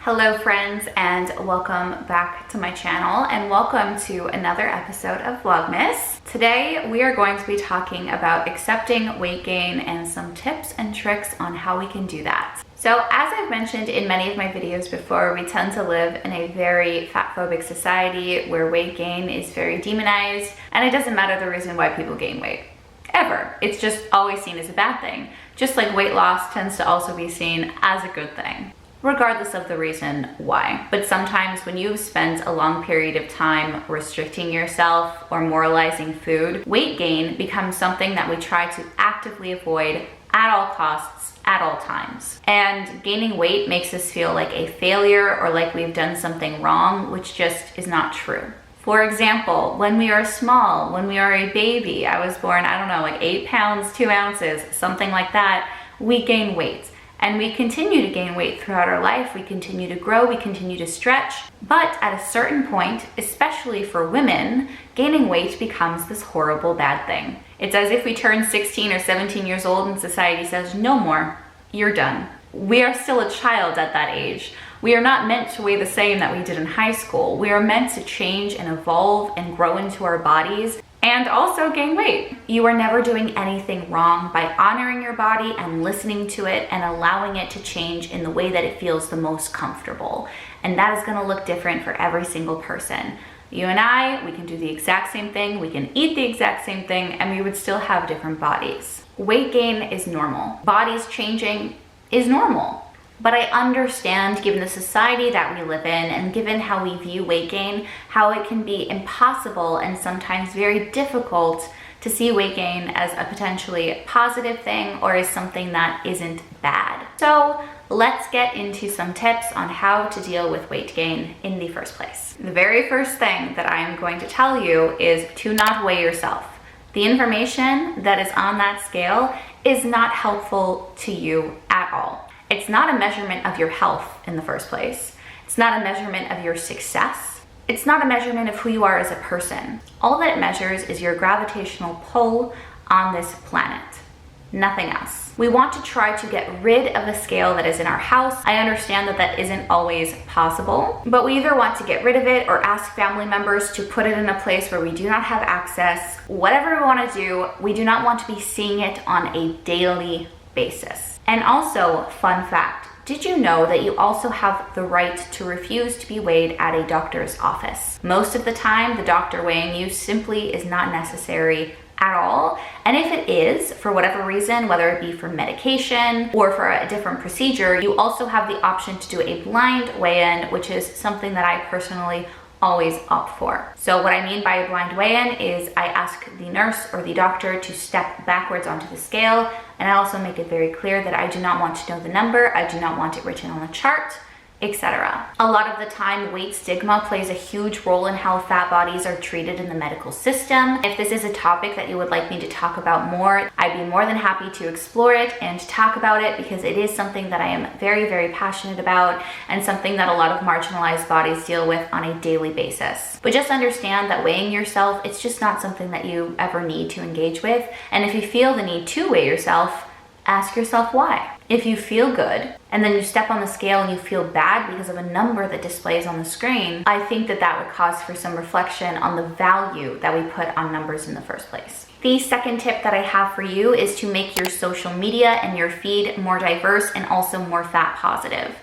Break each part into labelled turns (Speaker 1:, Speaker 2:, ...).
Speaker 1: Hello friends, and welcome back to my channel, and welcome to another episode of Vlogmas. Today we are going to be talking about accepting weight gain and some tips and tricks on how we can do that. So as I've mentioned in many of my videos before, we tend to live in a very fat-phobic society where weight gain is very demonized, and it doesn't matter the reason why people gain weight. Ever. It's just always seen as a bad thing. Just like weight loss tends to also be seen as a good thing, regardless of the reason why. But sometimes when you've spent a long period of time restricting yourself or moralizing food, weight gain becomes something that we try to actively avoid at all costs, at all times. And gaining weight makes us feel like a failure or like we've done something wrong, which just is not true. For example, when we are small, when we are a baby, I was born, I don't know, like 8 pounds, 2 ounces, something like that, we gain weight. And we continue to gain weight throughout our life. We continue to grow, we continue to stretch. But at a certain point, especially for women, gaining weight becomes this horrible bad thing. It's as if we turn 16 or 17 years old and society says, no more, you're done. We are still a child at that age. We are not meant to weigh the same that we did in high school. We are meant to change and evolve and grow into our bodies and also gain weight. You are never doing anything wrong by honoring your body and listening to it and allowing it to change in the way that it feels the most comfortable. And that is gonna look different for every single person. You and I, we can do the exact same thing, we can eat the exact same thing, and we would still have different bodies. Weight gain is normal. Bodies changing is normal. But I understand, given the society that we live in and given how we view weight gain, how it can be impossible and sometimes very difficult to see weight gain as a potentially positive thing or as something that isn't bad. So let's get into some tips on how to deal with weight gain in the first place. The very first thing that I am going to tell you is to not weigh yourself. The information that is on that scale is not helpful to you at all. It's not a measurement of your health in the first place. It's not a measurement of your success. It's not a measurement of who you are as a person. All that it measures is your gravitational pull on this planet, nothing else. We want to try to get rid of the scale that is in our house. I understand that that isn't always possible, but we either want to get rid of it or ask family members to put it in a place where we do not have access. Whatever we want to do, we do not want to be seeing it on a daily basis. And also, fun fact, did you know that you also have the right to refuse to be weighed at a doctor's office? Most of the time, the doctor weighing you simply is not necessary at all. And if it is, for whatever reason, whether it be for medication or for a different procedure, you also have the option to do a blind weigh-in, which is something that I personally always opt for. So what I mean by a blind weigh-in is I ask the nurse or the doctor to step backwards onto the scale, and I also make it very clear that I do not want to know the number, I do not want it written on the chart, etc. A lot of the time, weight stigma plays a huge role in how fat bodies are treated in the medical system. If this is a topic that you would like me to talk about more, I'd be more than happy to explore it and talk about it because it is something that I am very, very passionate about and something that a lot of marginalized bodies deal with on a daily basis. But just understand that weighing yourself, it's just not something that you ever need to engage with. And if you feel the need to weigh yourself, ask yourself why. If you feel good and then you step on the scale and you feel bad because of a number that displays on the screen, I think that that would cause for some reflection on the value that we put on numbers in the first place. The second tip that I have for you is to make your social media and your feed more diverse and also more fat positive.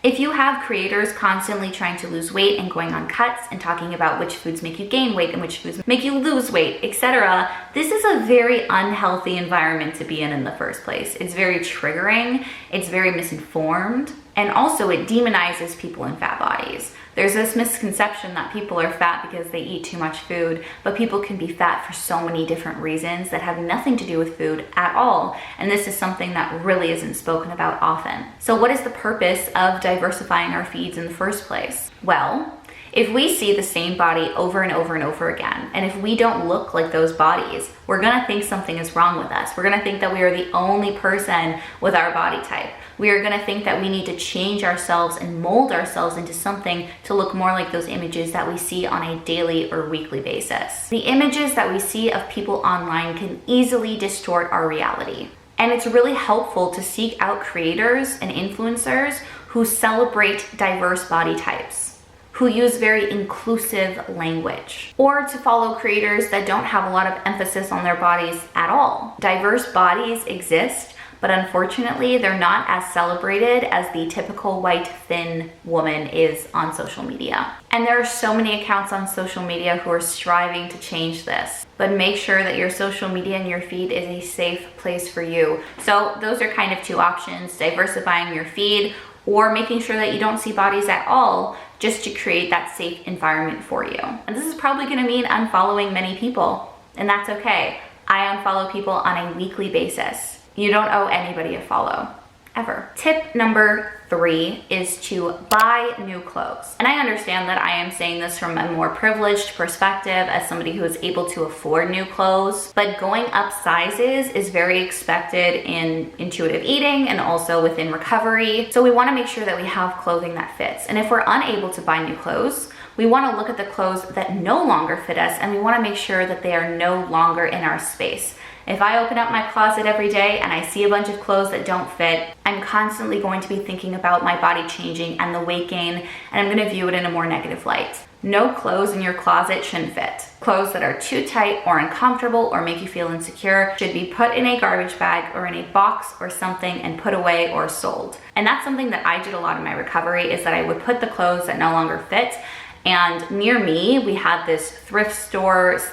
Speaker 1: If you have creators constantly trying to lose weight and going on cuts and talking about which foods make you gain weight and which foods make you lose weight, etc., this is a very unhealthy environment to be in the first place. It's very triggering, it's very misinformed, and also it demonizes people in fat bodies. There's this misconception that people are fat because they eat too much food, but people can be fat for so many different reasons that have nothing to do with food at all. And this is something that really isn't spoken about often. So what is the purpose of diversifying our feeds in the first place? Well, if we see the same body over and over and over again, and if we don't look like those bodies, we're gonna think something is wrong with us. We're gonna think that we are the only person with our body type. We are gonna think that we need to change ourselves and mold ourselves into something to look more like those images that we see on a daily or weekly basis. The images that we see of people online can easily distort our reality. And it's really helpful to seek out creators and influencers who celebrate diverse body types, who use very inclusive language, or to follow creators that don't have a lot of emphasis on their bodies at all. Diverse bodies exist, but unfortunately, they're not as celebrated as the typical white, thin woman is on social media. And there are so many accounts on social media who are striving to change this, but make sure that your social media and your feed is a safe place for you. So those are kind of two options: diversifying your feed or making sure that you don't see bodies at all, just to create that safe environment for you. And this is probably gonna mean unfollowing many people, and that's okay. I unfollow people on a weekly basis. You don't owe anybody a follow, ever. Tip number 3 is to buy new clothes. And I understand that I am saying this from a more privileged perspective as somebody who is able to afford new clothes, but going up sizes is very expected in intuitive eating and also within recovery. So we wanna make sure that we have clothing that fits. And if we're unable to buy new clothes, we wanna look at the clothes that no longer fit us, and we wanna make sure that they are no longer in our space. If I open up my closet every day and I see a bunch of clothes that don't fit, I'm constantly going to be thinking about my body changing and the weight gain, and I'm gonna view it in a more negative light. No clothes in your closet shouldn't fit. Clothes that are too tight or uncomfortable or make you feel insecure should be put in a garbage bag or in a box or something and put away or sold. And that's something that I did a lot in my recovery, is that I would put the clothes that no longer fit. And near me, we had this thrift store /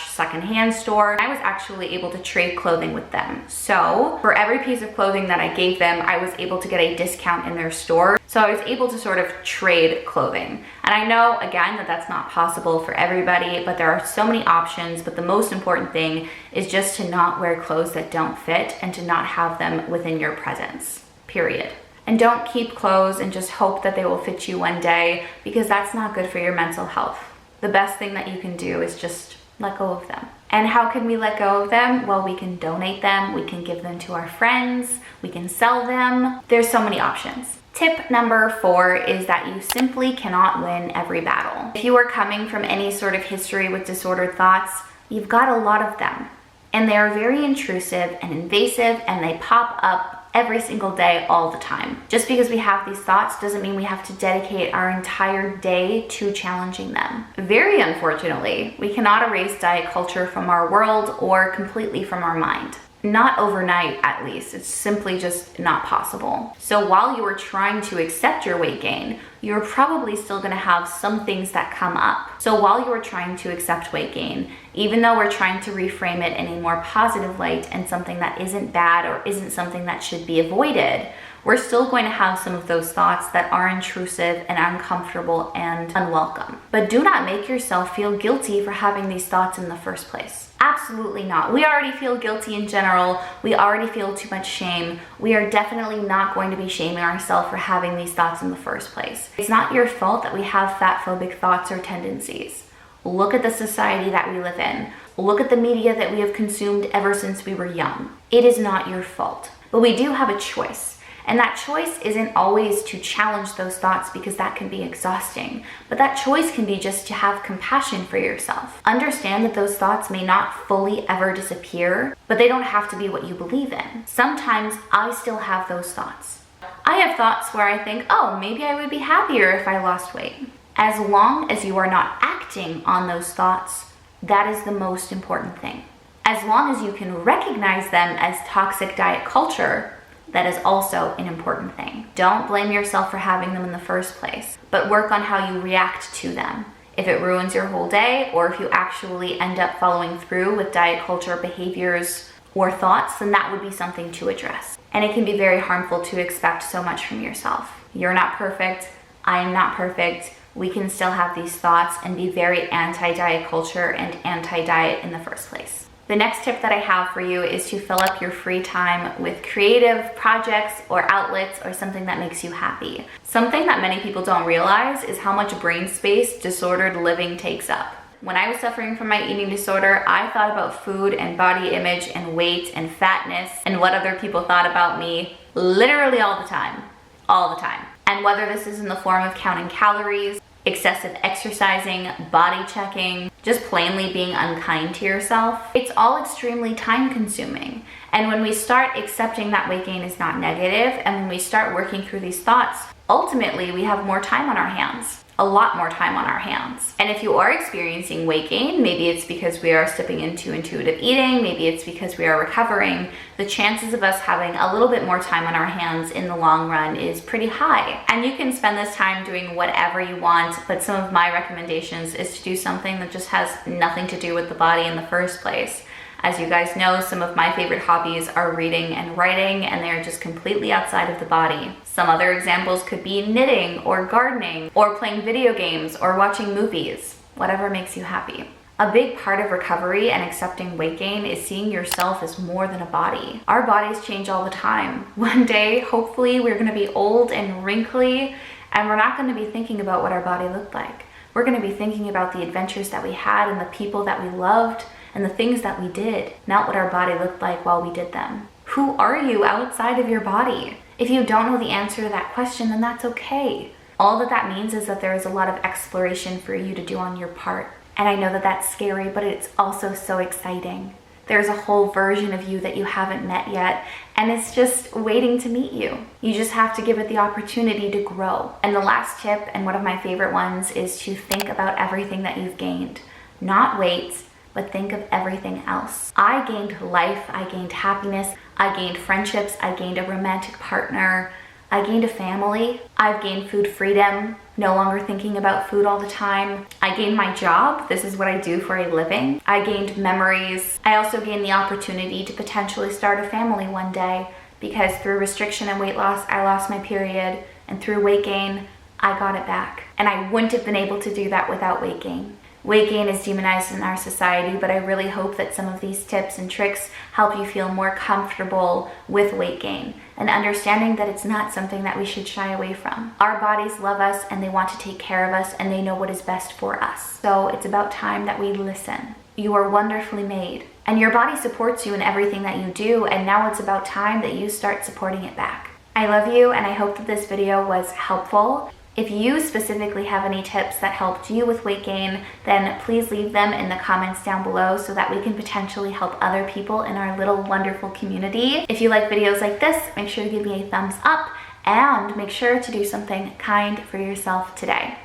Speaker 1: secondhand store. I was actually able to trade clothing with them. So for every piece of clothing that I gave them, I was able to get a discount in their store. So I was able to sort of trade clothing. And I know, again, that that's not possible for everybody, but there are so many options. But the most important thing is just to not wear clothes that don't fit and to not have them within your presence, period. And don't keep clothes and just hope that they will fit you one day, because that's not good for your mental health. The best thing that you can do is just let go of them. And how can we let go of them? Well, we can donate them, we can give them to our friends, we can sell them. There's so many options. Tip number 4 is that you simply cannot win every battle. If you are coming from any sort of history with disordered thoughts, you've got a lot of them. And they are very intrusive and invasive, and they pop up every single day, all the time. Just because we have these thoughts doesn't mean we have to dedicate our entire day to challenging them. Very unfortunately, we cannot erase diet culture from our world or completely from our mind. Not overnight, at least. It's simply just not possible. So while you are trying to accept your weight gain, you're probably still gonna have some things that come up. So while you are trying to accept weight gain, even though we're trying to reframe it in a more positive light and something that isn't bad or isn't something that should be avoided, we're still going to have some of those thoughts that are intrusive and uncomfortable and unwelcome. But do not make yourself feel guilty for having these thoughts in the first place. Absolutely not. We already feel guilty in general. We already feel too much shame. We are definitely not going to be shaming ourselves for having these thoughts in the first place. It's not your fault that we have fat phobic thoughts or tendencies. Look at the society that we live in. Look at the media that we have consumed ever since we were young. It is not your fault. But we do have a choice. And that choice isn't always to challenge those thoughts, because that can be exhausting. But that choice can be just to have compassion for yourself. Understand that those thoughts may not fully ever disappear, but they don't have to be what you believe in. Sometimes I still have those thoughts. I have thoughts where I think, oh, maybe I would be happier if I lost weight. As long as you are not acting on those thoughts, that is the most important thing. As long as you can recognize them as toxic diet culture, that is also an important thing. Don't blame yourself for having them in the first place, but work on how you react to them. If it ruins your whole day, or if you actually end up following through with diet culture behaviors or thoughts, then that would be something to address. And it can be very harmful to expect so much from yourself. You're not perfect. I am not perfect. We can still have these thoughts and be very anti-diet culture and anti-diet in the first place. The next tip that I have for you is to fill up your free time with creative projects or outlets or something that makes you happy. Something that many people don't realize is how much brain space disordered living takes up. When I was suffering from my eating disorder, I thought about food and body image and weight and fatness and what other people thought about me literally all the time. All the time. And whether this is in the form of counting calories, excessive exercising, body checking, just plainly being unkind to yourself. It's all extremely time consuming. And when we start accepting that weight gain is not negative, and when we start working through these thoughts, ultimately we have more time on our hands. A lot more time on our hands. And if you are experiencing weight gain, maybe it's because we are stepping into intuitive eating, maybe it's because we are recovering, the chances of us having a little bit more time on our hands in the long run is pretty high. And you can spend this time doing whatever you want, but some of my recommendations is to do something that just has nothing to do with the body in the first place. As you guys know, some of my favorite hobbies are reading and writing, and they're just completely outside of the body. Some other examples could be knitting or gardening or playing video games or watching movies, whatever makes you happy. A big part of recovery and accepting weight gain is seeing yourself as more than a body. Our bodies change all the time. One day, hopefully, we're gonna be old and wrinkly, and we're not gonna be thinking about what our body looked like. We're gonna be thinking about the adventures that we had and the people that we loved and the things that we did, not what our body looked like while we did them. Who are you outside of your body? If you don't know the answer to that question, then that's okay. All that means is that there is a lot of exploration for you to do on your part. And I know that that's scary, but it's also so exciting. There's a whole version of you that you haven't met yet, and it's just waiting to meet you. You just have to give it the opportunity to grow. And the last tip, and one of my favorite ones, is to think about everything that you've gained. Not weight, but think of everything else. I gained life, I gained happiness, I gained friendships, I gained a romantic partner, I gained a family, I've gained food freedom, no longer thinking about food all the time. I gained my job, this is what I do for a living. I gained memories. I also gained the opportunity to potentially start a family one day, because through restriction and weight loss, I lost my period, and through weight gain, I got it back. And I wouldn't have been able to do that without weight gain. Weight gain is demonized in our society, but I really hope that some of these tips and tricks help you feel more comfortable with weight gain and understanding that it's not something that we should shy away from. Our bodies love us and they want to take care of us and they know what is best for us. So it's about time that we listen. You are wonderfully made and your body supports you in everything that you do, and now it's about time that you start supporting it back. I love you and I hope that this video was helpful. If you specifically have any tips that helped you with weight gain, then please leave them in the comments down below so that we can potentially help other people in our little wonderful community. If you like videos like this, make sure to give me a thumbs up and make sure to do something kind for yourself today.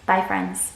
Speaker 1: Bye, friends.